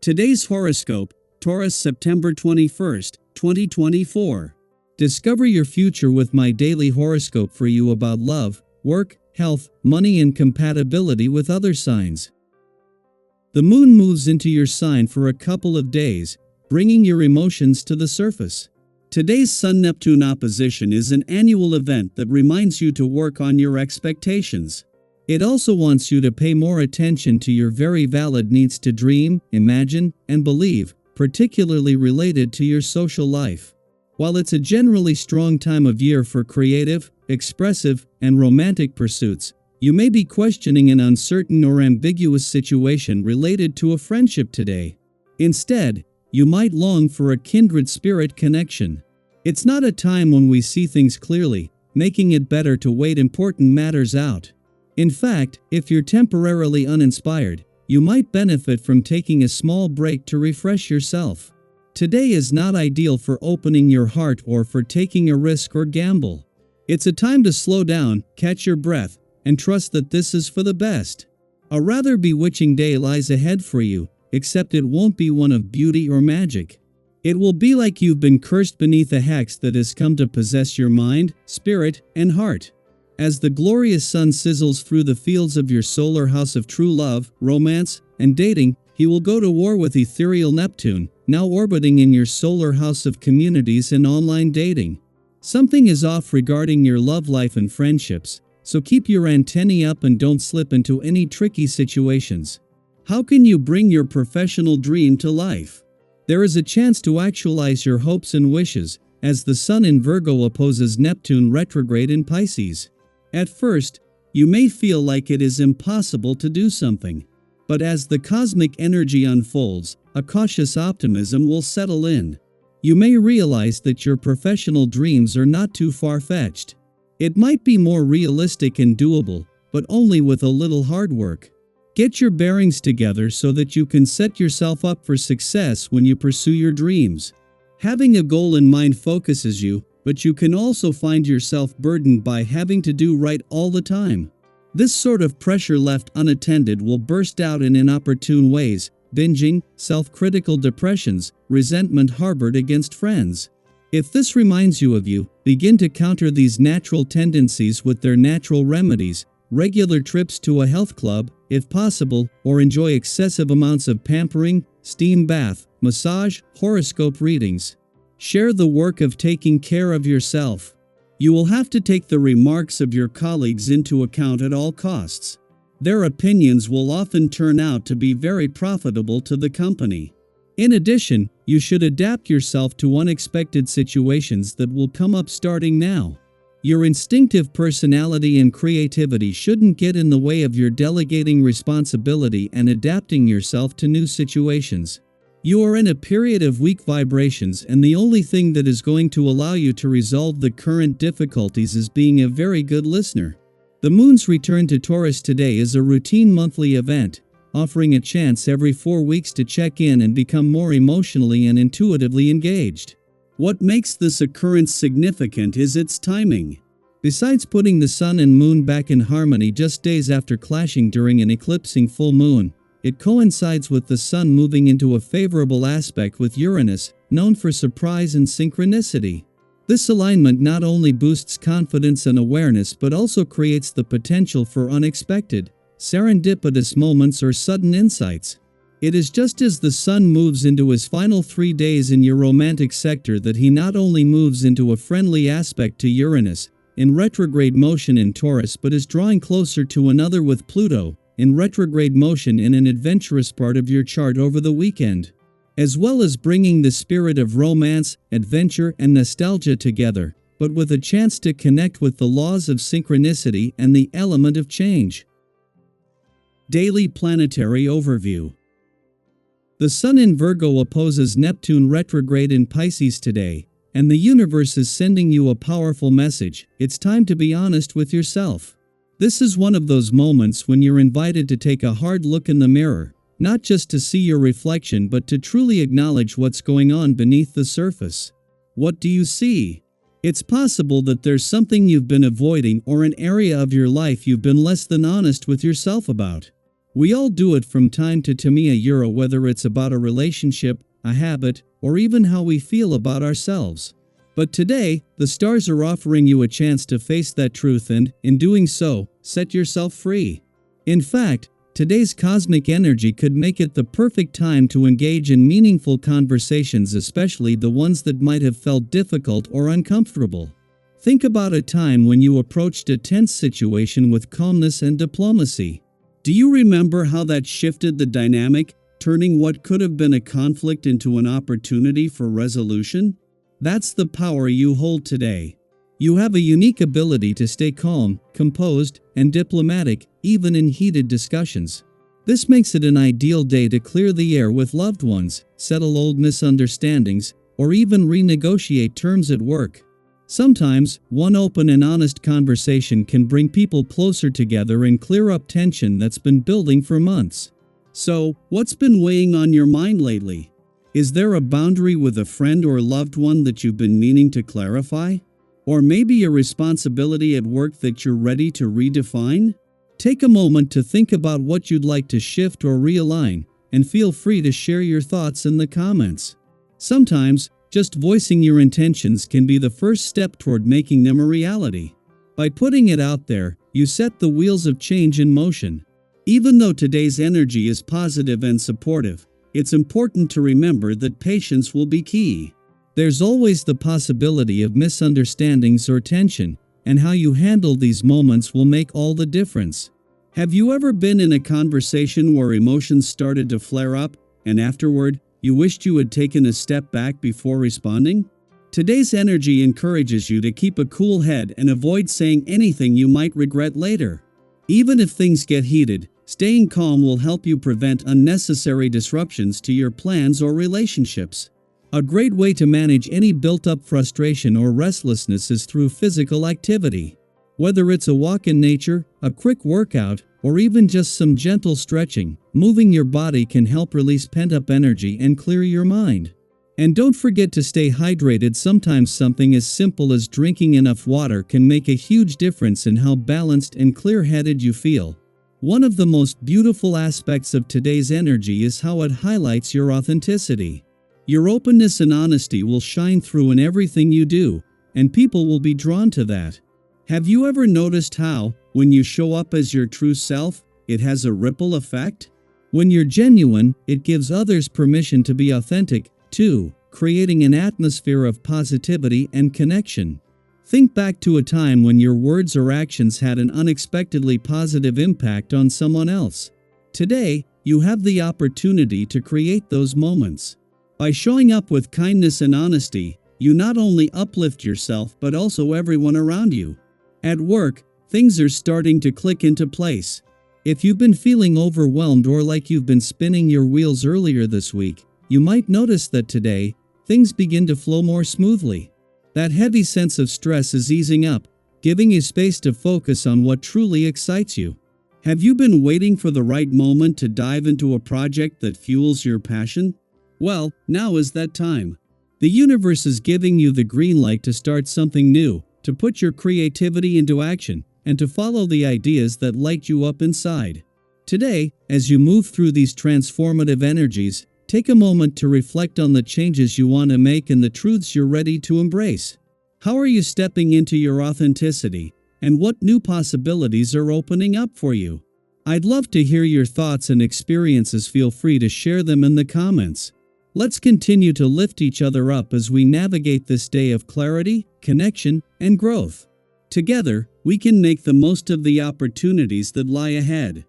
Today's horoscope, Taurus September 21st, 2024. Discover your future with my daily horoscope for you about love, work, health, money and compatibility with other signs. The moon moves into your sign for a couple of days, bringing your emotions to the surface. Today's Sun-Neptune opposition is an annual event that reminds you to work on your expectations. It also wants you to pay more attention to your very valid needs to dream, imagine, and believe, particularly related to your social life. While it's a generally strong time of year for creative, expressive, and romantic pursuits, you may be questioning an uncertain or ambiguous situation related to a friendship today. Instead, you might long for a kindred spirit connection. It's not a time when we see things clearly, making it better to wait important matters out. In fact, if you're temporarily uninspired, you might benefit from taking a small break to refresh yourself. Today is not ideal for opening your heart or for taking a risk or gamble. It's a time to slow down, catch your breath, and trust that this is for the best. A rather bewitching day lies ahead for you, except it won't be one of beauty or magic. It will be like you've been cursed beneath a hex that has come to possess your mind, spirit, and heart. As the glorious sun sizzles through the fields of your solar house of true love, romance, and dating, he will go to war with ethereal Neptune, now orbiting in your solar house of communities and online dating. Something is off regarding your love life and friendships, so keep your antennae up and don't slip into any tricky situations. How can you bring your professional dream to life? There is a chance to actualize your hopes and wishes, as the Sun in Virgo opposes Neptune retrograde in Pisces. At first, you may feel like it is impossible to do something. But as the cosmic energy unfolds, a cautious optimism will settle in. You may realize that your professional dreams are not too far-fetched. It might be more realistic and doable, but only with a little hard work. Get your bearings together so that you can set yourself up for success when you pursue your dreams. Having a goal in mind focuses you, but you can also find yourself burdened by having to do right all the time. This sort of pressure left unattended will burst out in inopportune ways, binging, self-critical depressions, resentment harbored against friends. If this reminds you of you, begin to counter these natural tendencies with their natural remedies, regular trips to a health club, if possible, or enjoy excessive amounts of pampering, steam bath, massage, horoscope readings. Share the work of taking care of yourself. You will have to take the remarks of your colleagues into account at all costs. Their opinions will often turn out to be very profitable to the company. In addition, you should adapt yourself to unexpected situations that will come up starting now. Your instinctive personality and creativity shouldn't get in the way of your delegating responsibility and adapting yourself to new situations. You are in a period of weak vibrations, and the only thing that is going to allow you to resolve the current difficulties is being a very good listener. The moon's return to Taurus today is a routine monthly event, offering a chance every 4 weeks to check in and become more emotionally and intuitively engaged. What makes this occurrence significant is its timing. Besides putting the sun and moon back in harmony just days after clashing during an eclipsing full moon, it coincides with the sun moving into a favorable aspect with Uranus, known for surprise and synchronicity. This alignment not only boosts confidence and awareness but also creates the potential for unexpected, serendipitous moments or sudden insights. It is just as the sun moves into his final 3 days in your romantic sector that he not only moves into a friendly aspect to Uranus, in retrograde motion in Taurus, but is drawing closer to another with Pluto, in retrograde motion in an adventurous part of your chart over the weekend, as well as bringing the spirit of romance, adventure, and nostalgia together, but with a chance to connect with the laws of synchronicity and the element of change. Daily Planetary Overview. The Sun in Virgo opposes Neptune retrograde in Pisces today, and the universe is sending you a powerful message. It's time to be honest with yourself. This is one of those moments when you're invited to take a hard look in the mirror, not just to see your reflection but to truly acknowledge what's going on beneath the surface. What do you see? It's possible that there's something you've been avoiding or an area of your life you've been less than honest with yourself about. We all do it from time to time, whether it's about a relationship, a habit, or even how we feel about ourselves. But today, the stars are offering you a chance to face that truth and, in doing so, set yourself free. In fact, today's cosmic energy could make it the perfect time to engage in meaningful conversations, especially the ones that might have felt difficult or uncomfortable. Think about a time when you approached a tense situation with calmness and diplomacy. Do you remember how that shifted the dynamic, turning what could have been a conflict into an opportunity for resolution? That's the power you hold today. You have a unique ability to stay calm, composed, and diplomatic, even in heated discussions. This makes it an ideal day to clear the air with loved ones, settle old misunderstandings, or even renegotiate terms at work. Sometimes, one open and honest conversation can bring people closer together and clear up tension that's been building for months. So, what's been weighing on your mind lately? Is there a boundary with a friend or loved one that you've been meaning to clarify? Or maybe a responsibility at work that you're ready to redefine? Take a moment to think about what you'd like to shift or realign, and feel free to share your thoughts in the comments. Sometimes, just voicing your intentions can be the first step toward making them a reality. By putting it out there, you set the wheels of change in motion. Even though today's energy is positive and supportive, it's important to remember that patience will be key. There's always the possibility of misunderstandings or tension, and how you handle these moments will make all the difference. Have you ever been in a conversation where emotions started to flare up, and afterward, you wished you had taken a step back before responding? Today's energy encourages you to keep a cool head and avoid saying anything you might regret later. Even if things get heated, staying calm will help you prevent unnecessary disruptions to your plans or relationships. A great way to manage any built-up frustration or restlessness is through physical activity. Whether it's a walk in nature, a quick workout, or even just some gentle stretching, moving your body can help release pent-up energy and clear your mind. And don't forget to stay hydrated. Sometimes something as simple as drinking enough water can make a huge difference in how balanced and clear-headed you feel. One of the most beautiful aspects of today's energy is how it highlights your authenticity. Your openness and honesty will shine through in everything you do, and people will be drawn to that. Have you ever noticed how, when you show up as your true self, it has a ripple effect? When you're genuine, it gives others permission to be authentic, too, creating an atmosphere of positivity and connection. Think back to a time when your words or actions had an unexpectedly positive impact on someone else. Today, you have the opportunity to create those moments. By showing up with kindness and honesty, you not only uplift yourself but also everyone around you. At work, things are starting to click into place. If you've been feeling overwhelmed or like you've been spinning your wheels earlier this week, you might notice that today, things begin to flow more smoothly. That heavy sense of stress is easing up, giving you space to focus on what truly excites you. Have you been waiting for the right moment to dive into a project that fuels your passion? Well, now is that time. The universe is giving you the green light to start something new, to put your creativity into action, and to follow the ideas that light you up inside. Today, as you move through these transformative energies, take a moment to reflect on the changes you want to make and the truths you're ready to embrace. How are you stepping into your authenticity, and what new possibilities are opening up for you? I'd love to hear your thoughts and experiences. Feel free to share them in the comments. Let's continue to lift each other up as we navigate this day of clarity, connection, and growth. Together, we can make the most of the opportunities that lie ahead.